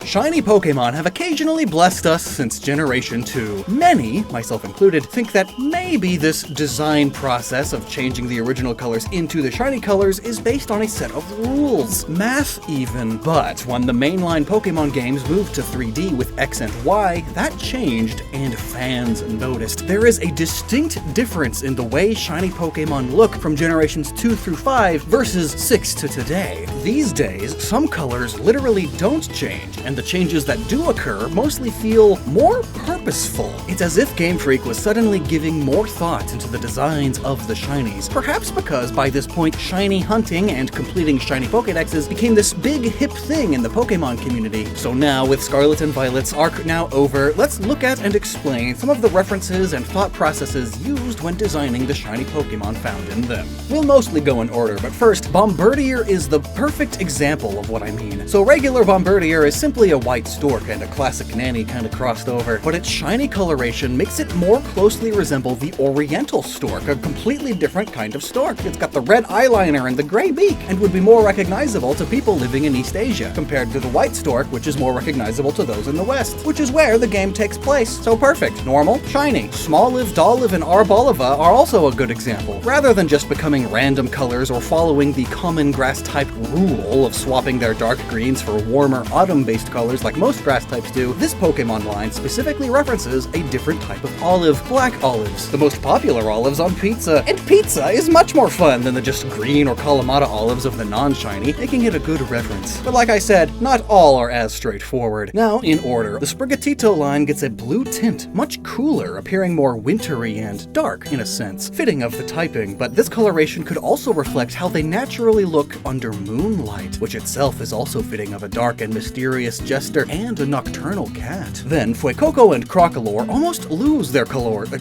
Shiny Pokemon have occasionally blessed us since Generation 2. Many, myself included, think that maybe this design process of changing the original colors into the shiny colors is based on a set of rules. Math even. But when the mainline Pokemon games moved to 3D with X and Y, that changed and fans noticed. There is a distinct difference in the way shiny Pokemon look from generations 2 through 5 versus 6 to today. These days, some colors literally don't change, and the changes that do occur mostly feel more purposeful. It's as if Game Freak was suddenly giving more thought into the designs of the shinies. Perhaps because by this point, shiny hunting and completing shiny Pokédexes became this big hip thing in the Pokemon community. So now, with Scarlet and Violet's arc now over, let's look at and explain some of the references and thought processes used when designing the shiny Pokemon found in them. We'll mostly go in order, but first, Bombirdier is the perfect example of what I mean. So regular Bombirdier is simply a white stork and a classic nanny kind of crossed over, but its shiny coloration makes it more closely resemble the oriental stork, a completely different kind of stork. It's got the red eyeliner and the gray beak, and would be more recognizable to people living in East Asia, compared to the white stork, which is more recognizable to those in the West, which is where the game takes place. So perfect. Normal, shiny. Smoliv, Dolliv, and Arboliva are also a good example. Rather than just becoming random colors or following the common grass type rule of swapping their dark greens for warmer autumn-based colors like most grass types do, this Pokemon line specifically references a different type of olive, black olives, the most popular olives on pizza. And pizza is much more fun than the just green or Kalamata olives of the non-shiny, making it a good reference. But like I said, not all are as straightforward. Now, in order, the Sprigatito line gets a blue tint, much cooler, appearing more wintry and dark in a sense, fitting of the typing, but this coloration could also reflect how they naturally look under moonlight, which itself is also fitting of a dark and mysterious jester and a nocturnal cat. Then Fuecoco and Crocolore almost lose their colors,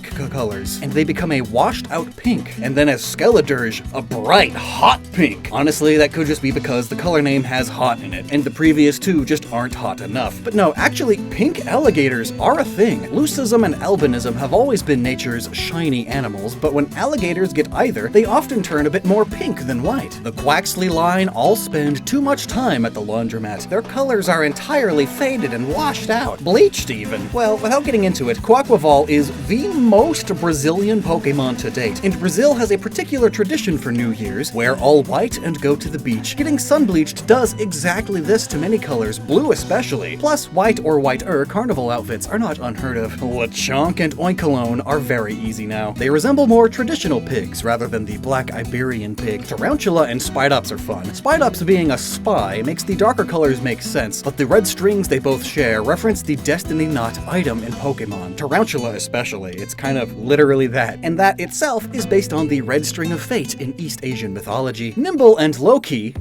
and they become a washed out pink, and then as Skeledrige, a bright, hot pink. Honestly, that could just be because the color name has hot in it, and the previous two just aren't hot enough. But no, actually, pink alligators are a thing. Leucism and albinism have always been nature's shiny animals, but when alligators get either, they often turn a bit more pink than white. The Quaxley line all spend too much time at the laundromat. Their colors are entirely faded and washed out, bleached even. Well, without getting into it, Quaquaval is the most Brazilian Pokemon to date, and Brazil has a particular tradition for New Year's, wear all white and go to the beach. Getting sun-bleached does exactly this to many colors, blue especially. Plus, white or whiter carnival outfits are not unheard of. Lechonk and Oinkalone are very easy now. They resemble more traditional pigs rather than the black Iberian pig. Tarantula and Spidops are fun. Spidops being a spy makes the darker colors make sense, but the red strings they both share reference the Destiny Knot item in Pokemon. Tarantula especially, it's kind of literally that, and that itself is based on the red string of fate in East Asian mythology. Nimble and Loki,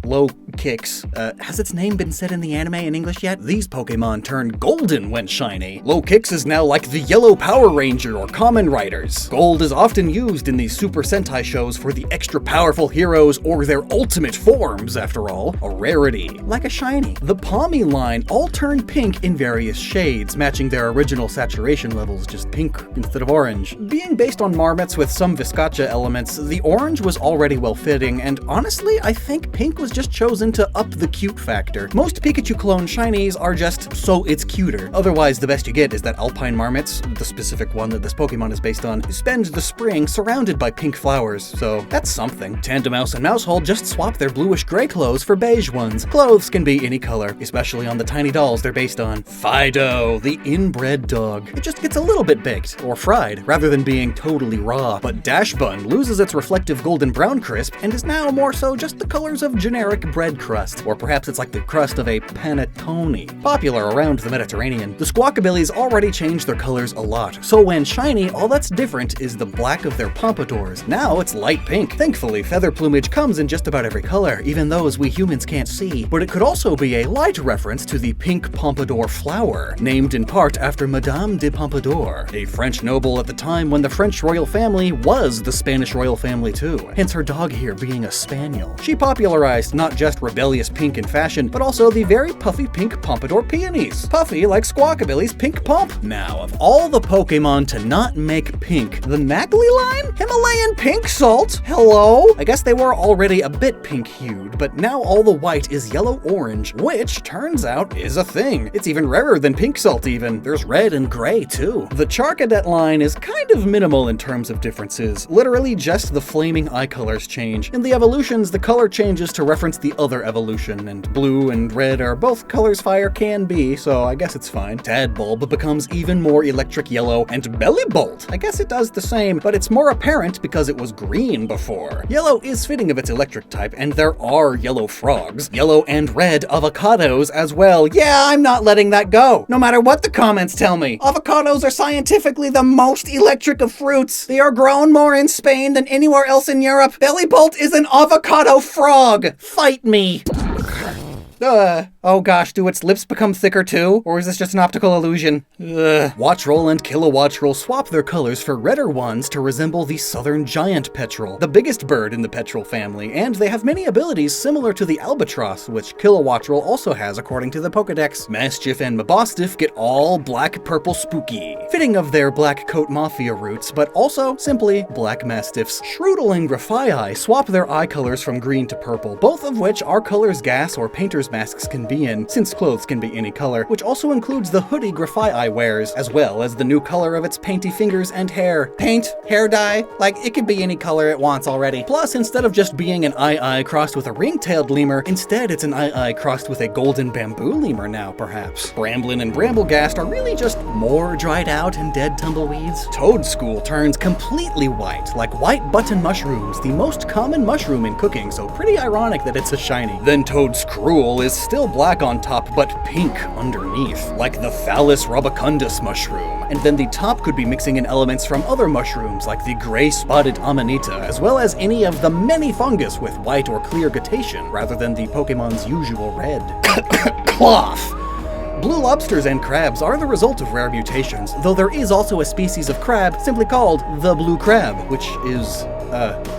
Low Kicks, has its name been said in the anime in English yet? These Pokemon turn golden when shiny. Low Kicks is now like the Yellow Power Ranger or Kamen Riders. Gold is often used in these Super Sentai shows for the extra powerful heroes or their ultimate forms, after all. A rarity. Like a shiny. The Palmy line all turn pink in various shades, matching their original saturation levels, just pink instead of orange. Being based on Marmots with some Viscacha elements, the orange was already well-fitting, and honestly, I think pink was just chosen to up the cute factor. Most Pikachu clone shinies are just so it's cuter. Otherwise, the best you get is that Alpine Marmots, the specific one that this Pokemon is based on, spend the spring surrounded by pink flowers, so that's something. Tandemouse and Mousehole just swap their bluish-gray clothes for beige ones. Clothes can be any color, especially on the tiny dolls they're based on. Fido, the inbred dog. It just gets a little bit baked, or fried, rather than being totally raw. But Dashbun loses its reflective golden brown crisp and is now more so just the colors of generic bread crust, or perhaps it's like the crust of a panettone. Popular around the Mediterranean, the Squawkabillies already changed their colors a lot, so when shiny, all that's different is the black of their pompadours. Now it's light pink. Thankfully, feather plumage comes in just about every color, even those we humans can't see, but it could also be a light reference to the pink pompadour flower, named in part after Madame de Pompadour, a French noble at the time when the French royal family was the Spanish royal family too, hence her dog here being a spaniel. She popularized not just rebellious pink in fashion, but also the very puffy pink Pompadour peonies. Puffy like Squawkabilly's pink pump. Now, of all the Pokemon to not make pink, the Magly line? Himalayan pink salt? Hello? I guess they were already a bit pink-hued, but now all the white is yellow-orange, which, turns out, is a thing. It's even rarer than pink salt even. There's red and gray, too. The Charcadet line is kind of minimal in terms of differences. Literally just the flaming eye colors change. In the evolutions, the color changes to reference the other evolution, and blue and red are both colors fire can be, so I guess it's fine. Tadbulb becomes even more electric yellow, and Bellibolt, I guess it does the same, but it's more apparent because it was green before. Yellow is fitting of its electric type, and there are yellow frogs. Yellow and red avocados as well. Yeah, I'm not letting that go, no matter what the comments tell me. Avocados are scientifically the most electric of fruits. They are grown more in Spain than anywhere else in Europe. Bellibolt is an avocado frog. Fight me. Oh gosh, do its lips become thicker too? Or is this just an optical illusion? Watchroll and Kilowattrel swap their colors for redder ones to resemble the southern giant petrel, the biggest bird in the petrel family, and they have many abilities similar to the albatross, which Kilowattrel also has according to the Pokedex. Mastiff and Mabostiff get all black-purple spooky, fitting of their black coat mafia roots, but also simply black mastiffs. Shroodle and Grafaiai swap their eye colors from green to purple, both of which are colors gas or painter's masks can be in, since clothes can be any color, which also includes the hoodie Grafaiai wears, as well as the new color of its painty fingers and hair. Paint? Hair dye? Like, it could be any color it wants already. Plus, instead of just being an eye crossed with a ring-tailed lemur, instead it's an eye crossed with a golden bamboo lemur now, perhaps. Bramblin and Bramblegast are really just more dried out and dead tumbleweeds. Toadschool turns completely white, like white button mushrooms, the most common mushroom in cooking, so pretty ironic that it's a shiny. Then Toadscruel is still black on top, but pink underneath, like the Phallus robicundus mushroom. And then the top could be mixing in elements from other mushrooms, like the gray-spotted amanita, as well as any of the many fungus with white or clear gutations, rather than the Pokemon's usual red. Cloth! Blue lobsters and crabs are the result of rare mutations, though there is also a species of crab simply called the blue crab, which is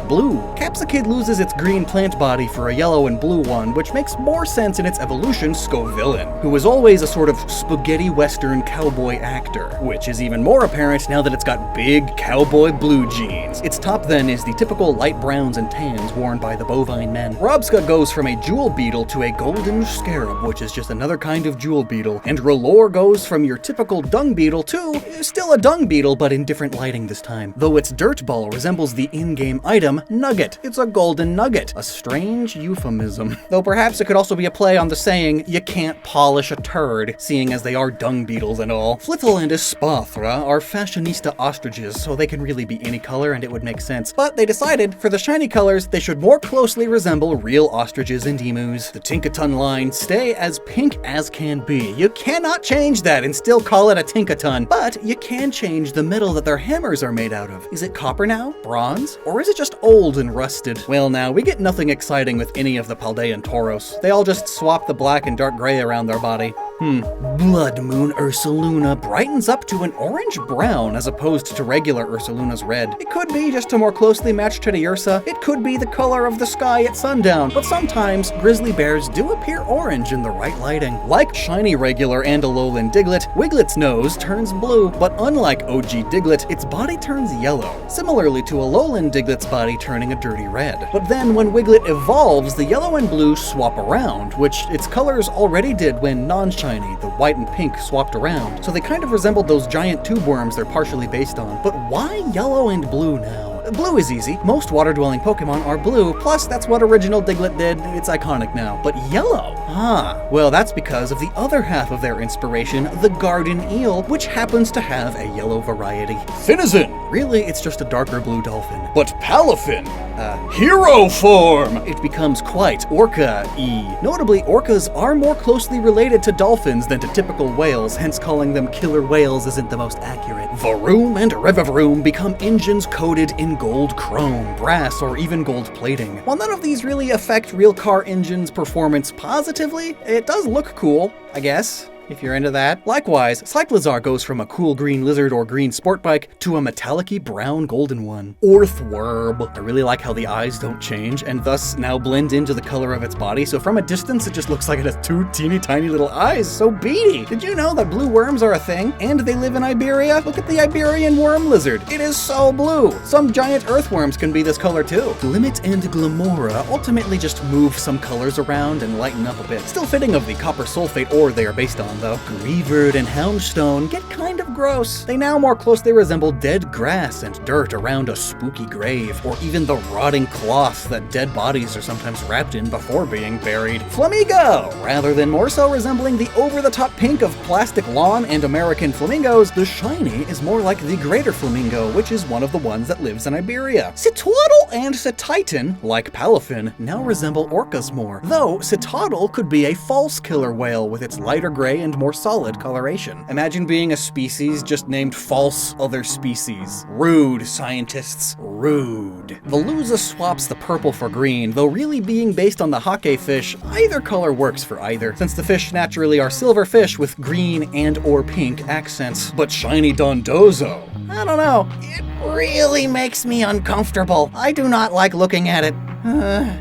blue. Capsicid loses its green plant body for a yellow and blue one, which makes more sense in its evolution Scovillain, who was always a sort of spaghetti western cowboy actor, which is even more apparent now that it's got big cowboy blue jeans. Its top then is the typical light browns and tans worn by the bovine men. Robska goes from a jewel beetle to a golden scarab, which is just another kind of jewel beetle, and R'hllor goes from your typical dung beetle to still a dung beetle, but in different lighting this time, though its dirt ball resembles the in-game item Nugget. It's a golden nugget, a strange euphemism. Though perhaps it could also be a play on the saying, you can't polish a turd, seeing as they are dung beetles and all. Flittle and Espathra are fashionista ostriches, so they can really be any color and it would make sense. But they decided, for the shiny colors, they should more closely resemble real ostriches and emus. The Tinkaton line stay as pink as can be. You cannot change that and still call it a Tinkaton, but you can change the metal that their hammers are made out of. Is it copper now? Bronze? Or is it just old and rusted? Well now, we get nothing exciting with any of the Paldean Tauros. They all just swap the black and dark gray around their body. Blood Moon Ursaluna brightens up to an orange-brown as opposed to regular Ursaluna's red. It could be just to more closely match Teddiursa. It could be the color of the sky at sundown, but sometimes grizzly bears do appear orange in the right lighting. Like Shiny Regular and Alolan Diglett, Wiglet's nose turns blue, but unlike OG Diglett, its body turns yellow, similarly to Alolan Diglett's body turning a dirty red. But then when Wiglet evolves, the yellow and blue swap around, which its colors already did when non-shiny, the white and pink, swapped around, so they kind of resembled those giant tube worms they're partially based on. But why yellow and blue now? Blue is easy. Most water-dwelling Pokemon are blue, plus that's what original Diglett did. It's iconic now. But yellow? Well, that's because of the other half of their inspiration, the garden eel, which happens to have a yellow variety. Finizen! Really, it's just a darker blue dolphin. But Palafin! Hero form! It becomes quite orca-y. Notably, orcas are more closely related to dolphins than to typical whales, hence calling them killer whales isn't the most accurate. Varoom and Revavroom become engines coated in gold chrome, brass, or even gold plating. While none of these really affect real car engines' performance positively, it does look cool, I guess. if you're into that. Likewise, Cyclizar goes from a cool green lizard or green sport bike to a metallic-y brown golden one. Orthworm. I really like how the eyes don't change and thus now blend into the color of its body, so from a distance it just looks like it has two teeny tiny little eyes, so beady. Did you know that blue worms are a thing? And they live in Iberia? Look at the Iberian worm lizard. It is so blue. Some giant earthworms can be this color too. Glimmet and Glamora ultimately just move some colors around and lighten up a bit. Still fitting of the copper sulfate ore they are based on though. Greavard and Houndstone get kind of gross. They now more closely resemble dead grass and dirt around a spooky grave, or even the rotting cloth that dead bodies are sometimes wrapped in before being buried. Flamigo! Rather than more so resembling the over-the-top pink of plastic lawn and American flamingos, the shiny is more like the greater flamingo, which is one of the ones that lives in Iberia. Citwaddle and Cetitan, like Palafin, now resemble orcas more, though Citwaddle could be a false killer whale with its lighter gray and more solid coloration. Imagine being a species just named false other species. Rude, scientists. Rude. Veluza swaps the purple for green, though really being based on the hake fish, either color works for either, since the fish naturally are silver fish with green and or pink accents. But Shiny Dondozo, I don't know, it really makes me uncomfortable. I do not like looking at it.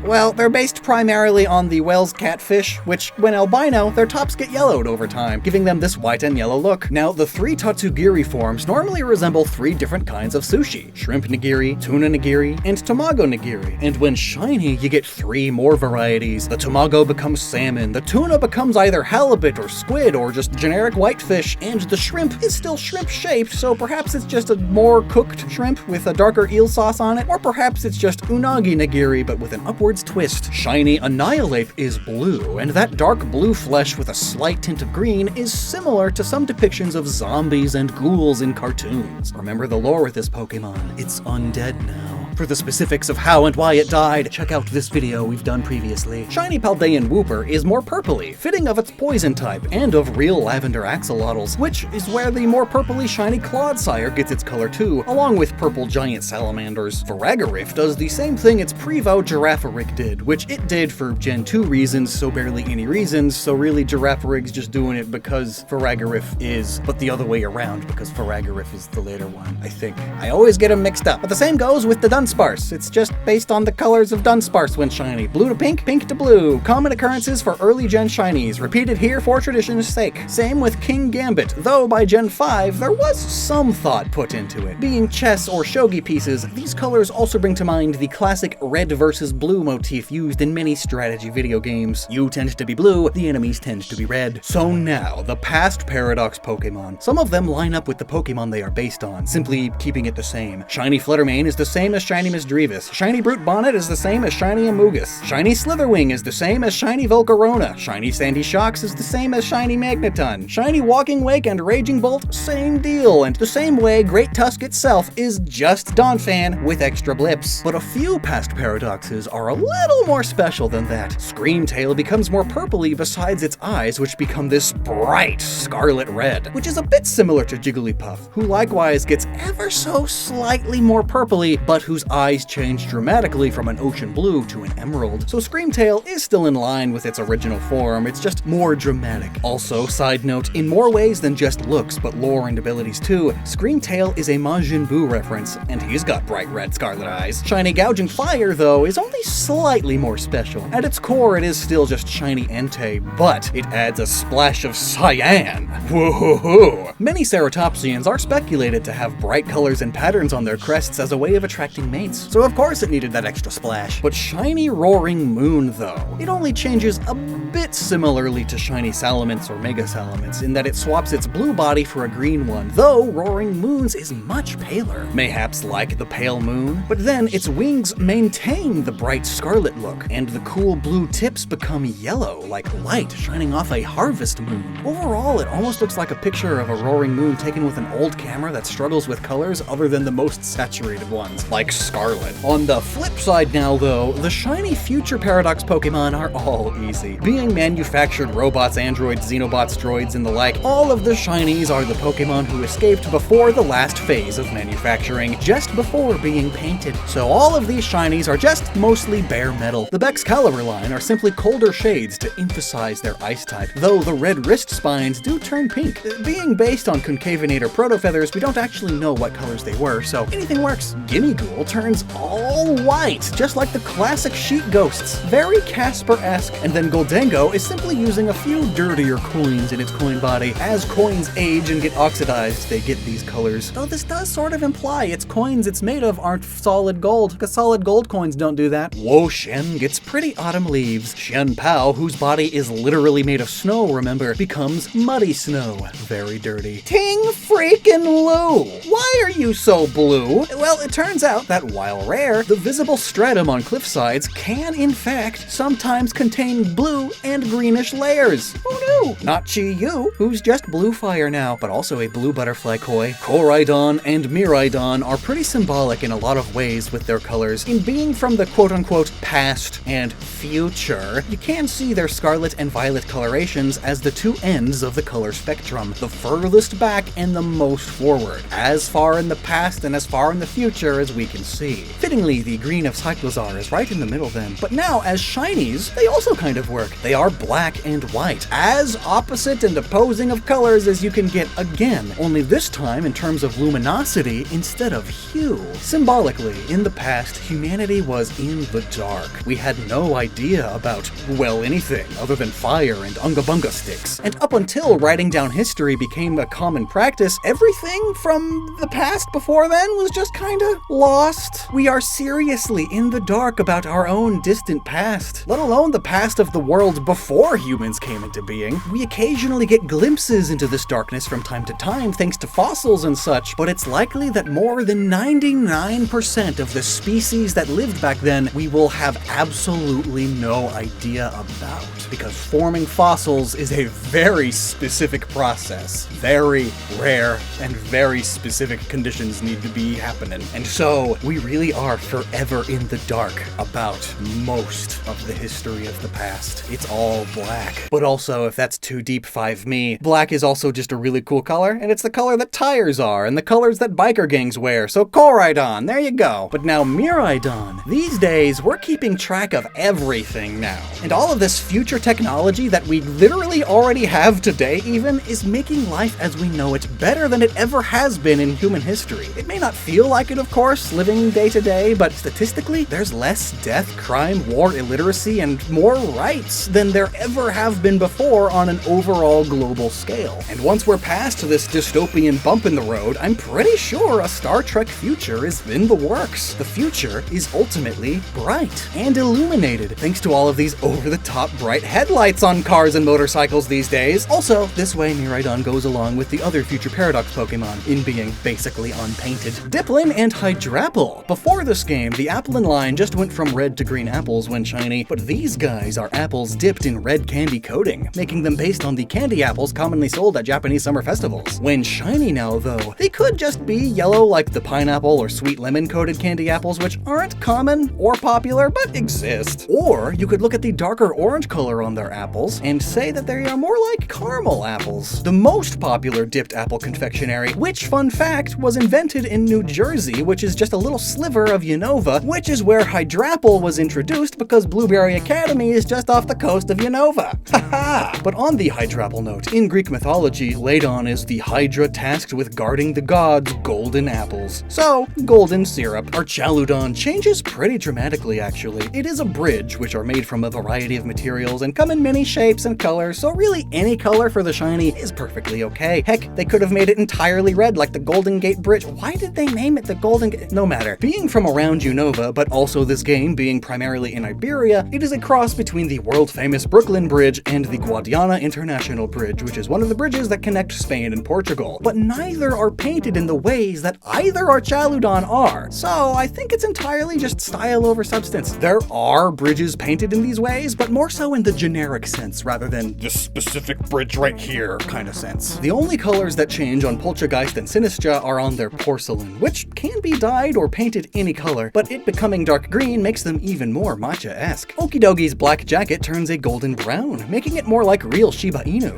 Well, they're based primarily on the Wells catfish, which, when albino, their tops get yellowed over time, giving them this white and yellow look. Now, the three Tatsugiri forms normally resemble three different kinds of sushi: shrimp nigiri, tuna nigiri, and tamago nigiri. And when shiny, you get three more varieties. The tamago becomes salmon, the tuna becomes either halibut or squid or just generic whitefish, and the shrimp is still shrimp-shaped, so perhaps it's just a more cooked shrimp with a darker eel sauce on it, or perhaps it's just unagi nigiri, but with an upwards twist. Shiny Annihilate is blue, and that dark blue flesh with a slight tint of green is similar to some depictions of zombies and ghouls in cartoons. Remember the lore with this Pokemon, it's undead now. For the specifics of how and why it died, check out this video we've done previously. Shiny Paldean Wooper is more purpley, fitting of its poison type, and of real lavender axolotls, which is where the more purpley shiny Clodsire gets its color too, along with purple giant salamanders. Faragariff does the same thing its Prevo Girafarig did, which it did for Gen 2 reasons, so barely any reasons, so really Girafarig's just doing it because Faragariff is, but the other way around, because Faragariff is the later one, I think. I always get them mixed up. But the same goes with the Dunsparce. It's just based on the colors of Dunsparce when shiny. Blue to pink, pink to blue. Common occurrences for early Gen shinies, repeated here for tradition's sake. Same with King Gambit, though by Gen 5, there was some thought put into it. Being chess or shogi pieces, these colors also bring to mind the classic red versus blue motif used in many strategy video games. You tend to be blue, the enemies tend to be red. So now, the past Paradox Pokemon. Some of them line up with the Pokemon they are based on, simply keeping it the same. Shiny Fluttermane is the same as Shiny Misdreavus. Shiny Brute Bonnet is the same as Shiny Amogus. Shiny Slitherwing is the same as Shiny Volcarona. Shiny Sandy Shocks is the same as Shiny Magneton. Shiny Walking Wake and Raging Bolt, same deal. And the same way, Great Tusk itself is just Donphan with extra blips. But a few past Paradoxes are a little more special than that. Screamtail becomes more purpley besides its eyes, which become this bright scarlet red, which is a bit similar to Jigglypuff, who likewise gets ever so slightly more purpley, but whose eyes change dramatically from an ocean blue to an emerald. So Screamtail is still in line with its original form, it's just more dramatic. Also, side note, in more ways than just looks, but lore and abilities too, Screamtail is a Majin Buu reference, and he's got bright red scarlet eyes. Shiny Gouging Fire, though, is only slightly more special. At its core, it is still just shiny Entei, but it adds a splash of cyan. Woohoo! Many Ceratopsians are speculated to have bright colors and patterns on their crests as a way of attracting mates, so of course it needed that extra splash. But Shiny Roaring Moon, though, it only changes a bit similarly to Shiny Salamence or Mega Salamence in that it swaps its blue body for a green one, though Roaring Moon's is much paler, mayhaps like the pale moon, but then its wings maintain the bright scarlet look, and the cool blue tips become yellow, like light shining off a harvest moon. Overall, it almost looks like a picture of a roaring moon taken with an old camera that struggles with colors other than the most saturated ones, like Scarlet. On the flip side now, though, the shiny future Paradox Pokemon are all easy. Being manufactured robots, androids, xenobots, droids, and the like, all of the shinies are the Pokemon who escaped before the last phase of manufacturing, just before being painted. So all of these shinies are just just mostly bare metal. The Excalibur line are simply colder shades to emphasize their ice type, though the red wrist spines do turn pink. Being based on Concavinator proto-feathers, we don't actually know what colors they were, so anything works. Gimmighoul turns all white, just like the classic sheet ghosts. Very Casper-esque, and then Goldengo is simply using a few dirtier coins in its coin body. As coins age and get oxidized, they get these colors. Though this does sort of imply its coins it's made of aren't solid gold, because solid gold coins don't do that. Wo Shen gets pretty autumn leaves. Shen Pao, whose body is literally made of snow, remember, becomes muddy snow. Very dirty. Ting freaking Lu! Why are you so blue? Well, it turns out that while rare, the visible stratum on cliff sides can, in fact, sometimes contain blue and greenish layers. Who knew? Not Chi-Yu, who's just blue fire now, but also a blue butterfly koi. Koraidon and Miraidon are pretty symbolic in a lot of ways with their colors. In being from the quote-unquote past and future, you can see their Scarlet and Violet colorations as the two ends of the color spectrum, the furthest back and the most forward, as far in the past and as far in the future as we can see. Fittingly, the green of Cyclozar is right in the middle then, but now as shinies, they also kind of work. They are black and white, as opposite and opposing of colors as you can get again, only this time in terms of luminosity instead of hue. Symbolically, in the past, humanity was in the dark. We had no idea about, well, anything other than fire and unga-bunga sticks. And up until writing down history became a common practice, everything from the past before then was just kinda lost. We are seriously in the dark about our own distant past, let alone the past of the world before humans came into being. We occasionally get glimpses into this darkness from time to time thanks to fossils and such, but it's likely that more than 99% of the species that lived back then we will have absolutely no idea about, because forming fossils is a very specific process. Very rare and very specific conditions need to be happening. And so we really are forever in the dark about most of the history of the past. It's all black. But also, if that's too deep 5 me, black is also just a really cool color, and it's the color that tires are, and the colors that biker gangs wear, so Koraidon, there you go. But now Miraidon. These days, we're keeping track of everything now. And all of this future technology that we literally already have today even is making life as we know it better than it ever has been in human history. It may not feel like it, of course, living day to day, but statistically, there's less death, crime, war, illiteracy, and more rights than there ever have been before on an overall global scale. And once we're past this dystopian bump in the road, I'm pretty sure a Star Trek future is in the works. The future is ultimately bright and illuminated, thanks to all of these over-the-top bright headlights on cars and motorcycles these days. Also, this way Miraidon goes along with the other future Paradox Pokemon, in being basically unpainted. Diplin and Hydrapple. Before this game, the Applin line just went from red to green apples when shiny, but these guys are apples dipped in red candy coating, making them based on the candy apples commonly sold at Japanese summer festivals. When shiny now, though, they could just be yellow like the pineapple or sweet lemon coated candy apples, which aren't common or popular, but exist. Or you could look at the darker orange color on their apples and say that they are more like caramel apples. The most popular dipped apple confectionery, which, fun fact, was invented in New Jersey, which is just a little sliver of Unova, which is where Hydrapple was introduced because Blueberry Academy is just off the coast of Unova. Haha! But on the Hydrapple note, in Greek mythology, Ladon is the Hydra tasked with guarding the gods' golden apples. So, golden syrup. Our Chaludon changes pretty dramatically, actually. It is a bridge, which are made from a variety of materials and come in many shapes and colors, so really any color for the shiny is perfectly okay. Heck, they could have made it entirely red like the Golden Gate Bridge. Why did they name it the Golden Gate? No matter. Being from around Unova, but also this game being primarily in Iberia, it is a cross between the world-famous Brooklyn Bridge and the Guadiana International Bridge, which is one of the bridges that connect Spain and Portugal. But neither are painted in the ways that either our Chaludon are, so I think it's entirely just style over substance. There are bridges painted in these ways, but more so in the generic sense rather than this specific bridge right here kind of sense. The only colors that change on Poltergeist and Sinistra are on their porcelain, which can be dyed or painted any color, but it becoming dark green makes them even more matcha-esque. Okidogi's black jacket turns a golden brown, making it more like real Shiba Inu.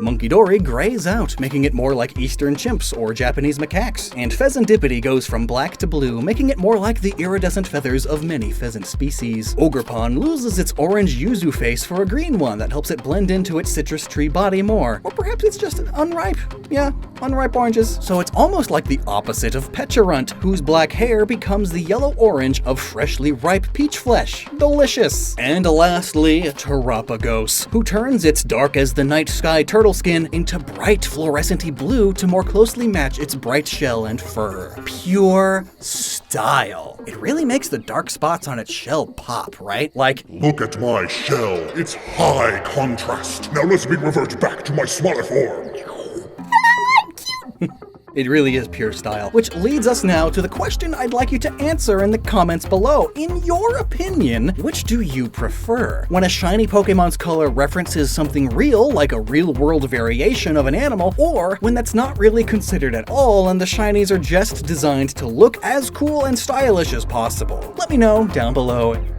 Monkidori grays out, making it more like Eastern chimps or Japanese macaques. And Pheasantipity goes from black to blue, making it more like the iridescent feathers of many pheasant species. Ogerpon loses its orange yuzu face for a green one that helps it blend into its citrus tree body more. Or perhaps it's just unripe. Yeah, unripe oranges. So it's almost like the opposite of Pecharunt, whose black hair becomes the yellow-orange of freshly ripe peach flesh. Delicious! And lastly, Terapagos, who turns its dark as the night sky turtle skin into bright fluorescent-y blue to more closely match its bright shell and fur. Pure style. It really makes the dark spots on its shell pop, right? Like, look at my shell. It's high contrast. Now let me revert back to my smaller form. it really is pure style. Which leads us now to the question I'd like you to answer in the comments below. In your opinion, which do you prefer? When a shiny Pokemon's color references something real, like a real-world variation of an animal, or when that's not really considered at all and the shinies are just designed to look as cool and stylish as possible? Let me know down below